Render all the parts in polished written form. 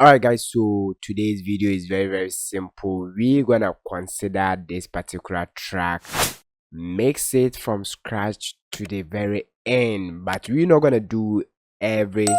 Alright guys, so today's video is very simple. We're gonna consider this particular track, mix it from scratch to the very end, but we're not gonna do everything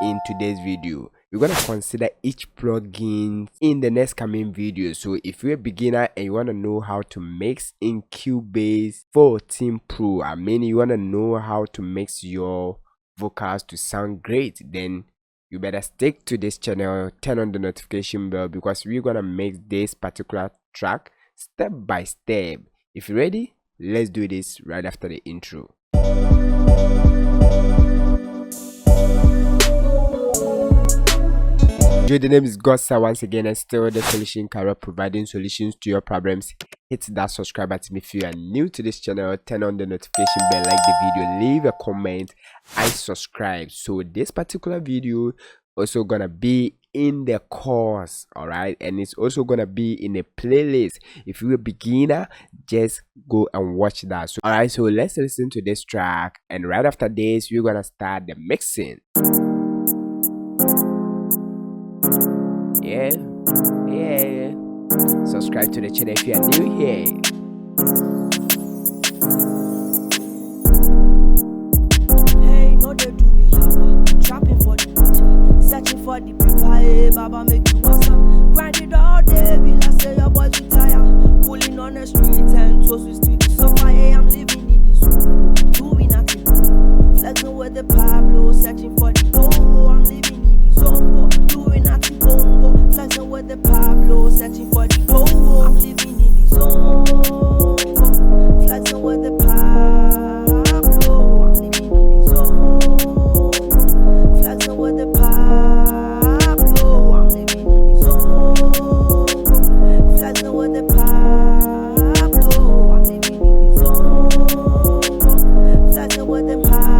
in today's video. We're gonna consider each plugin in the next coming video. So if you're a beginner and you want to know how to mix in Cubase 14 Pro, I mean you want to know how to mix your vocals to sound great, then you better stick to this channel, turn on the notification bell, because we're gonna make this particular track step by step. If you're ready, let's do this right after the intro. The name is Godsa once again, and still the solution career, providing solutions to your problems. Hit that subscribe button if you are new to this channel, turn on the notification bell, like the video, leave a comment and subscribe. So this particular video also gonna be in the course, all right, and it's also gonna be in a playlist. If you're a beginner, just go and watch that. So all right, so let's listen to this track, and right after this we're gonna start the mixing. Yeah. Subscribe to the channel if you are new here. Hey, no they do me yawa. Trapping for the picture, searching for the paper. Hey, Baba make you wasa. Grind it all day, be like say your boys retire. Pulling on the streets and toes we still the suffer. Hey, I'm living in this room, doing nothing. Flexing with the Pablo, searching for the bongo. I'm living in this zongo, doing nothing bongo. Flexing with the Pablo, searching for the bongo. I'm living in this zongo, flexing with the Pablo. I'm living in this zongo, flexing with the Pablo. I'm living in this zongo, flexing with the Pablo. I'm living in this zongo, flexing with the Pablo.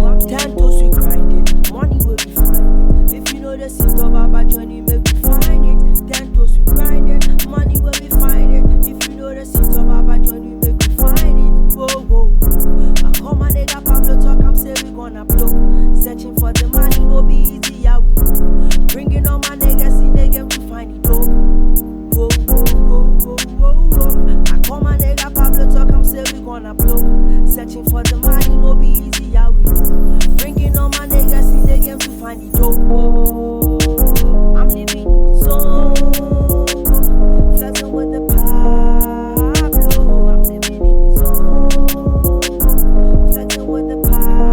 I'm 10 toes we grind it, money will be finding. If you know the seat of Baba Johnny, make we find it. 10 toes we grind it, money will be finding. If you know the seat of Baba Johnny, make we find it. Whoa. I call my nigga Pablo talk, I'm say we gonna blow. Searching for the money, no be easy, yeah we know. Bringing all my niggas in the game to find it dope. Whoa. I call my nigga Pablo talk, I'm say we gonna blow. Searching for the money, no be easy, yeah we know. Bringing all my niggas in the game to find it dope. I'm living in the zone, flexing with the Pablo. I'm living in the zone, flexing with the Pablo.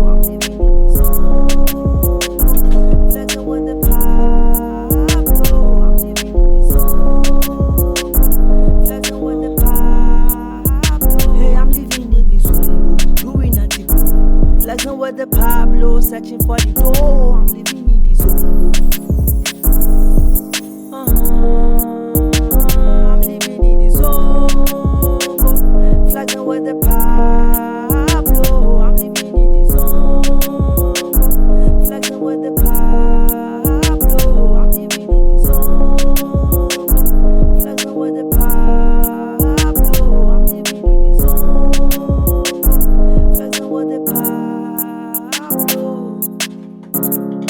I'm living in the zone, flexing with the Pablo. I'm living in the zone, flexing with the Pablo. Hey, I'm living in the zone, doing nothing. Flexing with the Pablo, searching for the door. I'm living in the zone. I'm living in the zone. Flexing with the Pablo. I'm living in the zone. Flexing with the Pablo. I'm living in the zone. Flexing with the Pablo. I'm living in the zone. Flexing with the Pablo.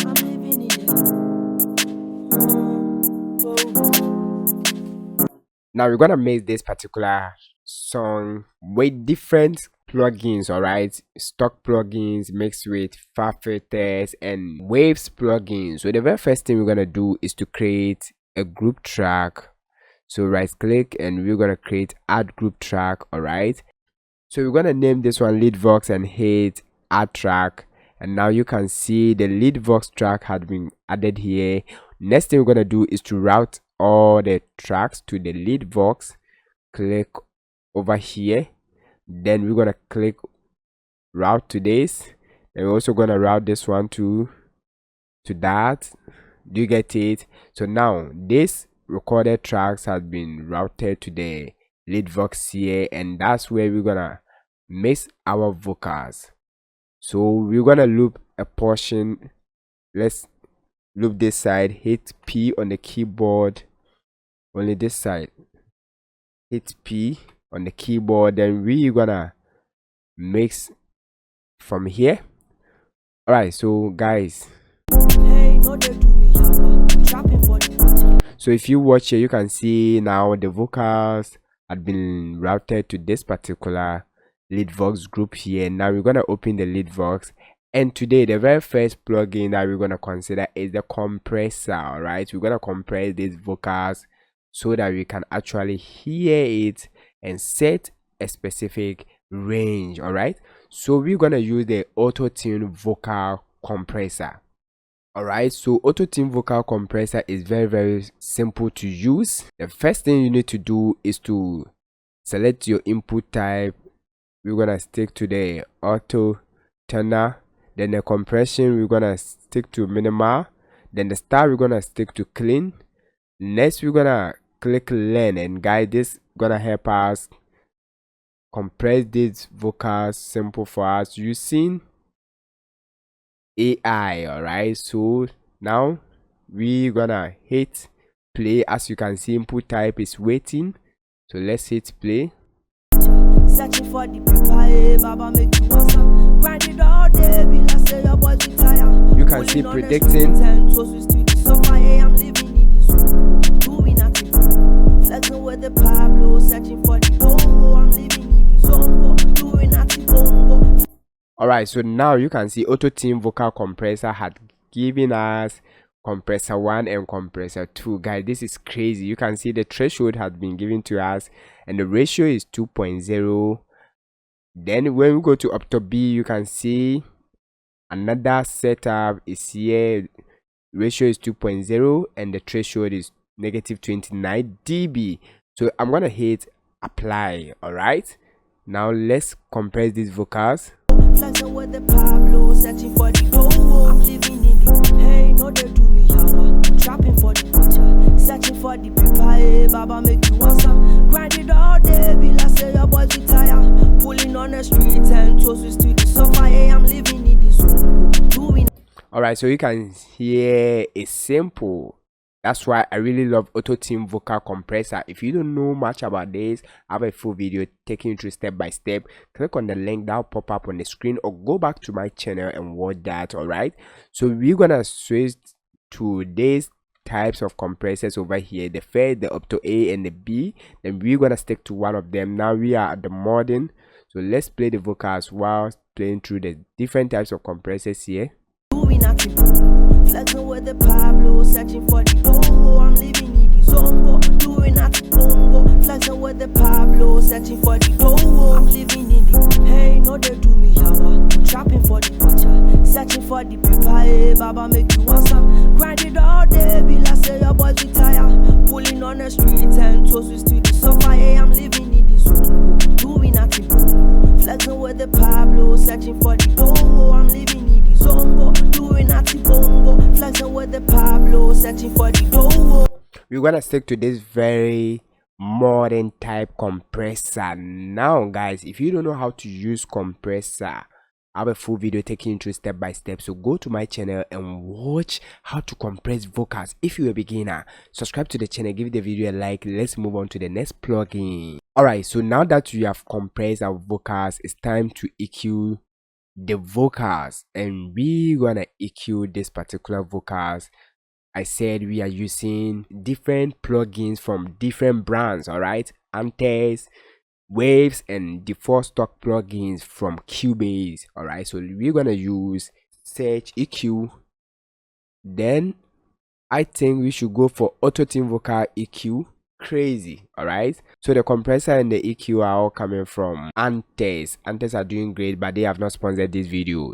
I'm living in it. Now we're gonna make this particular song with different plugins, all right, stock plugins mixed with far filters and waves plugins. So the very first thing we're gonna do is to create a group track. So right click and we're gonna create add group track, all right. So we're gonna name this one lead vox and hit add track, and now you can see the lead vox track had been added here. Next thing we're gonna do is to route all the tracks to the lead vox. Click over here, then we're gonna click route to this, and we're also gonna route this one to that. Do you get it? So now this recorded tracks have been routed to the lead vox here, and that's where we're gonna mix our vocals. So we're gonna loop a portion. Let's loop this side, hit P on the keyboard, only this side, hit P on the keyboard, then we're gonna mix from here Alright, so guys, Hey, no they do me yawa. Trapping for the culture. so if you watch here, you can see now the vocals had been routed to this particular leadvox group here. Now we're gonna open the leadvox, and today the very first plugin that we're gonna consider is the compressor. All right, we're gonna compress these vocals so that we can actually hear it and set a specific range. All right, so we're gonna use the AutoTune vocal compressor. Alright, so AutoTune vocal compressor is very simple to use. The first thing you need to do is to select your input type. We're gonna stick to the auto tuner. Then the compression, we're gonna stick to minimal. Then the style, we're gonna stick to clean. Next, we're gonna click learn, and guys, this gonna help us compress these vocals simple for us using AI. Alright, so now we gonna hit play. As you can see, input type is waiting, so let's hit play. Searching for the paper, baba make you want some. Grind it all day, be like say your boys retire. You can see predicting. I'm living in this room, doing nothing. Flexing with the Pablo, searching for the bongo. I'm living in this zone, doing nothing bongo. Alright, so now you can see AutoTune vocal compressor had given us compressor 1 and compressor 2. Guys, this is crazy. You can see the threshold had been given to us and the ratio is 2.0. Then when we go to up to B, you can see another setup is here. Ratio is 2.0 and the threshold is negative 29 dB. So I'm gonna hit apply. Alright, now let's compress these vocals. Flexing with the Pablo, searching for the dough. I'm living in the hey, no they do me yawa. Trapping for the culture, searching for the paper, baba make you want some. Grind it all day, be like say your boys retire. Pulling on the street and toast to the sofa. Hey, I'm living in this room, doing. Alright, so you can hear it's simple. That's why I really love AutoTune vocal compressor. If you don't know much about this, I have a full video taking you through step by step. Click on the link that will pop up on the screen or go back to my channel and watch that. Alright, so we're gonna switch to these types of compressors over here, the first, the up to A and the B. Then we're gonna stick to one of them. Now we are at the modern, so let's play the vocals while playing through the different types of compressors here. Flexing with the Pablo, searching for the bongo. I'm living in the zongo, doing nothing bongo. Flexing with the Pablo, searching for the dough. I'm living in the hey, no they do me yawa. Trapping for the culture, searching for the paper, baba make you want some. Grind it all day, be like say your boys retire. Pulling on the street and toast to the sofa. Hey, I'm living in the zongo, doing nothing bongo. Flexing with the Pablo, searching for the dough. I'm living in the zongo, doing nothing bongo. Flexing with the Pablo, searching for the dough. We're gonna stick to this very modern type compressor. Now guys, if you don't know how to use compressor, I have a full video taking you through step by step, so go to my channel and watch how to compress vocals. If you're a beginner, subscribe to the channel, give the video a like. Let's move on to the next plugin. Alright, so now that we have compressed our vocals, it's time to EQ the vocals, and we're gonna EQ this particular vocals. I said we are using different plugins from different brands. Alright, Antes, Waves, and default stock plugins from Cubase. Alright, so we're gonna use Search EQ. Then I think we should go for AutoTune vocal EQ. Crazy. Alright, so the compressor and the EQ are all coming from Antes. Antes are doing great, but they have not sponsored this video.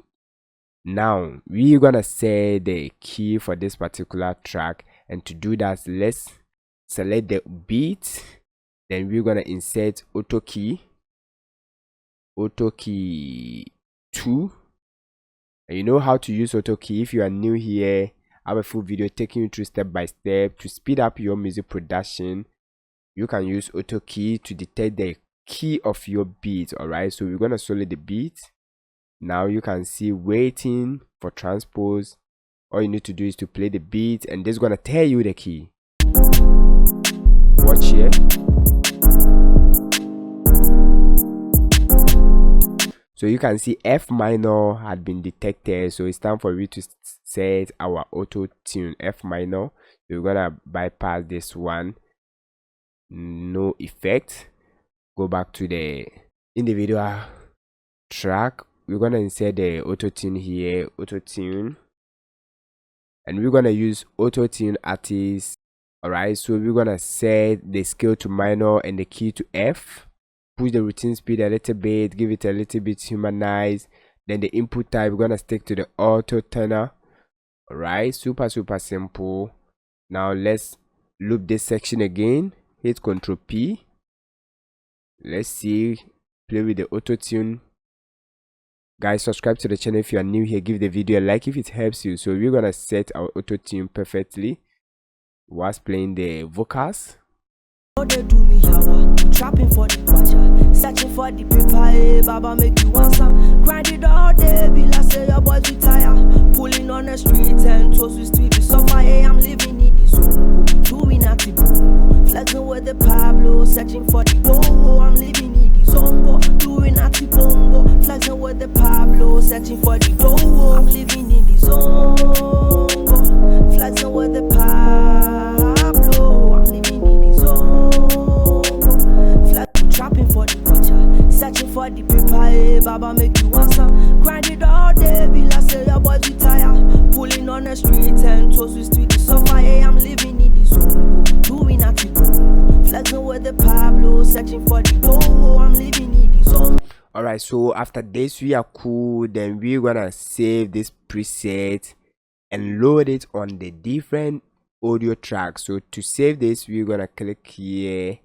Now we're gonna set the key for this particular track, and to do that, let's select the beat. Then we're gonna insert auto key 2. And you know how to use auto key. If you are new here, I have a full video taking you through step by step to speed up your music production. You can use auto key to detect the key of your beat. Alright, so we're gonna select the beat. Now you can see waiting for transpose. All you need to do is to play the beat, and this is gonna tell you the key. Watch here. So you can see F minor had been detected, so it's time for you to set our auto tune F minor. So we're gonna bypass this one, no effect, go back to the individual track. We're gonna insert the auto tune here, auto tune, and we're gonna use auto tune artist. Alright, so we're gonna set the scale to minor and the key to F, push the routine speed a little bit, give it a little bit humanized. Then the input type, we're gonna stick to the auto tenor. Alright, super simple. Now let's loop this section again, hit Ctrl P. Let's see, play with the auto tune. Guys, subscribe to the channel if you are new here, give the video a like if it helps you. So we're gonna set our auto tune perfectly whilst playing the vocals. They do me yawa, trapping for the watcher, searching for the paper, baba make you answer. Grind it all day, be like say your boys retire. Pulling on the streets and toast with street to suffer. Hey, I'm living in the zone, doing at the boom, flexing with the Pablo, searching for the dough. I'm living in the zone, doing at the bongo, flexing with the Pablo, searching for the dough. I'm living in the zone, flexing with the Pablo. I'm living in the zone. Trapping for the watcher, searching for the paper, baba make you answer. Grind it all day, be like say your boys retire. Pulling on the streets and toast with street to suffer. Hey, I'm living in the zone, doing at the boom, flexing with the Pablo, searching for the dough. I'm living in the zone. Alright, so after this we are cool, then we're gonna save this preset and load it on the different audio tracks. So to save this, we're gonna click here,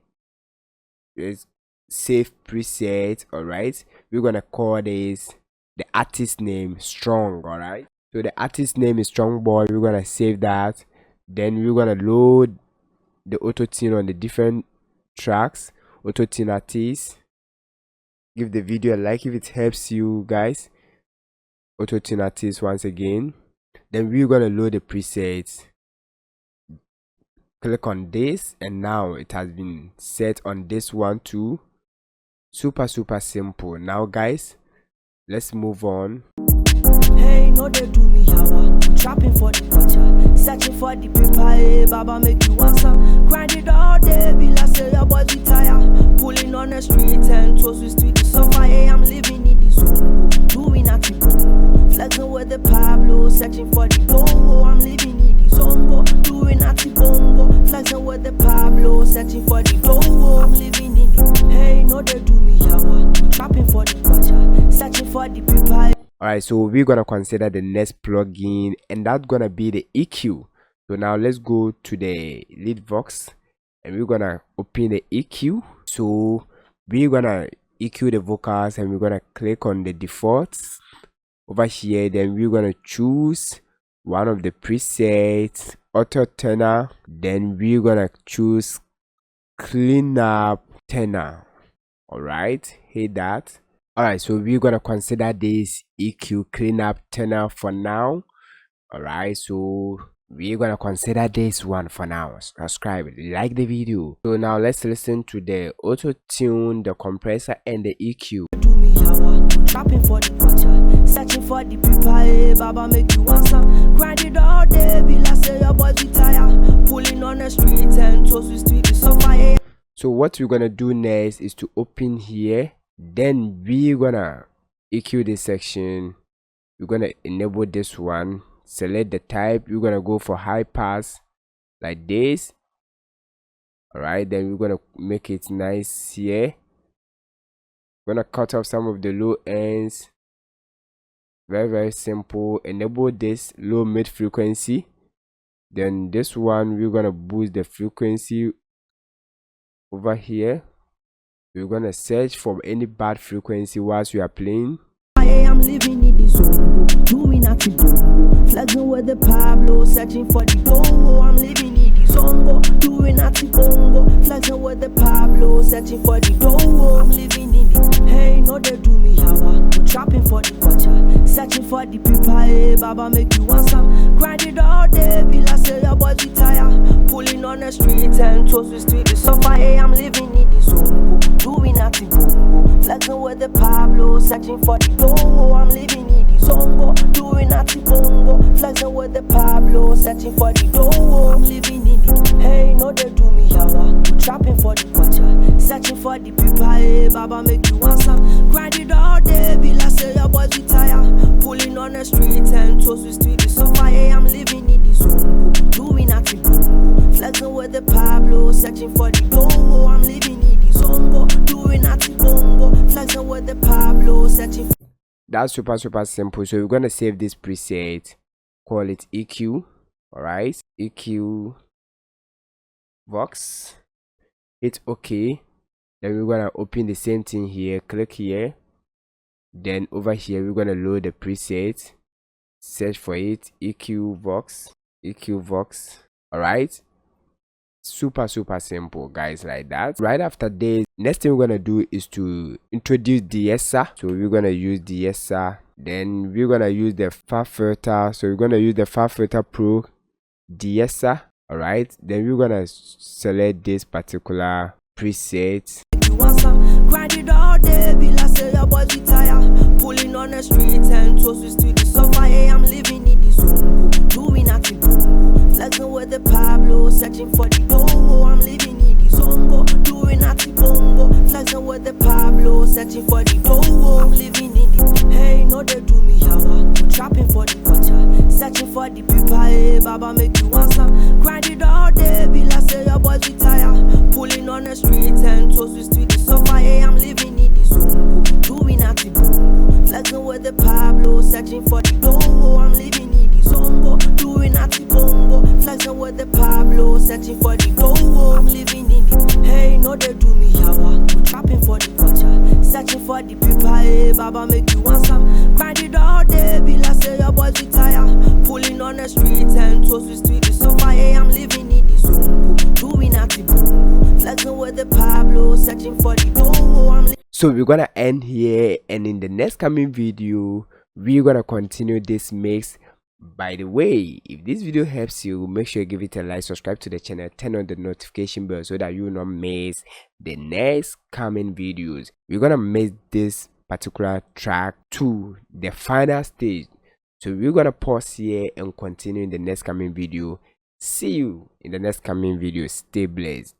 let's save preset. Alright, we're gonna call this the artist name Strong. Alright, so the artist name is Strong Boy. We're gonna save that, then we're gonna load the auto tune on the different tracks, auto tune artist. Give the video a like if it helps you guys. Auto tune artist once again, then we're gonna load the presets. Click on this, and now it has been set on this one too. Super simple. Now guys, let's move on. Hey, no they do me yawa, trapping for the watcher, searching for the paper, baba make you answer. Grind it all day, be like say your boys retire. Pulling on the streets and toast with street to suffer. Hey, I'm living in the zone, doing at the boom, flexing with the Pablo, searching for the dough. I'm living in the zone, doing at the bongo, flexing with the Pablo, searching for the dough. I'm living in the, hey, no they do me yawa, trapping for the watcher, searching for the paper. Alright, so we're gonna consider the next plugin, and that's gonna be the EQ. So now let's go to the lead box and we're gonna open the EQ. So we're gonna EQ the vocals and we're gonna click on the defaults over here. Then we're gonna choose one of the presets, auto tenor. Then we're gonna choose clean up tenor. Alright, hit that. Alright, so we're gonna consider this EQ clean up tenor for now. Alright, so we're gonna consider this one for now. Subscribe, like the video. So now let's listen to the auto tune, the compressor, and the EQ. Do me yawa, trapping for the watcher, searching for the paper, baba make you answer. Grind it all day, be like say your boys retire. Pulling on the streets and toast with street to suffer. So what we're gonna do next is to open here. Then we're gonna EQ this section. We're gonna enable this one, select the type. We're gonna go for high pass like this. Alright, then we're gonna make it nice here. We're gonna cut off some of the low ends. Very simple. Enable this low mid frequency. Then this one, we're gonna boost the frequency over here. We're gonna search for any bad frequency whilst we are playing. I'm living in the zone, doing at the boom, flexing with the Pablo, searching for the dough. I'm living in the zone, doing at the bongo, flexing with the Pablo, searching for the dough. I'm living in the, hey, no they do me yawa, trapping for the watcher, searching for the paper, baba make you answer. Grind it all day, be like say your boys retire. Pulling on the streets and toast with street to suffer. Hey, I'm living in the zone, doing at the bongo, Flexing with the Pablo, searching for the dough. I'm living in the zongo, doing natty bongo. Flexing with the Pablo, searching for the dough. I'm living in the, hey, no they do me yawa. Trapping for the watcher, searching for the people, hey, Baba make you answer. Grind it all day, be like say your boys retire. Pulling on the street and toast with street is so fire. Hey, I'm living in the zongo, doing natty bongo. Flexing with the Pablo, searching for the dough. I'm living in the zongo, doing natty bongo. Flexing with the Pablo, searching for. That's super simple. So we're gonna save this preset, call it EQ. All right, EQ Vox. Hit OK. Then we're gonna open the same thing here. Click here. Then over here we're gonna load the preset. Search for it. EQ Vox. EQ Vox. All right. Super simple, guys, like that. Right after this, next thing we're gonna do is to introduce de-esser. So we're gonna use de-esser. Then we're gonna use the far filter. So we're gonna use the far filter pro de-esser. All right, then we're gonna select this particular preset. Grind it all day, be like say your boys retire. Pulling on the street and toast with street is so fire. Hey, I'm living in the zongo, doing natty bongo. Flexing with the Pablo, searching for the dough. I'm living in the zongo, doing natty bongo. Flexing with the Pablo, searching for the dough. I'm living in the, hey, no they do me yawa. Trapping for the watcher, searching for the people, hey, Baba make you answer. Grind it all day, be like say your boys retire. Pulling on the street and toast with street is so fire. Hey, I'm living in the zongo, doing natty bongo. Flexing with the Pablo, searching for the dough. I'm living in the zongo, doing natty bongo. Flexing with the Pablo, searching for the dough. I'm living in the, hey, no they do me yawa. Trapping for the watcher, searching for the people, hey, Baba make you answer. Grind it all day, be like say your boys retire. Pulling on the street and toast with street is so fire. Hey, I'm living in the zongo, doing natty bongo. Flexing with the Pablo, searching for the dough. So we're gonna end here, and in the next coming video we're gonna continue this mix. By the way, if this video helps you, make sure you give it a like, subscribe to the channel, turn on the notification bell so that you will not miss the next coming videos. We're gonna make this particular track to the final stage, so we're gonna pause here and continue in the next coming video. See you in the next coming video. Stay blessed.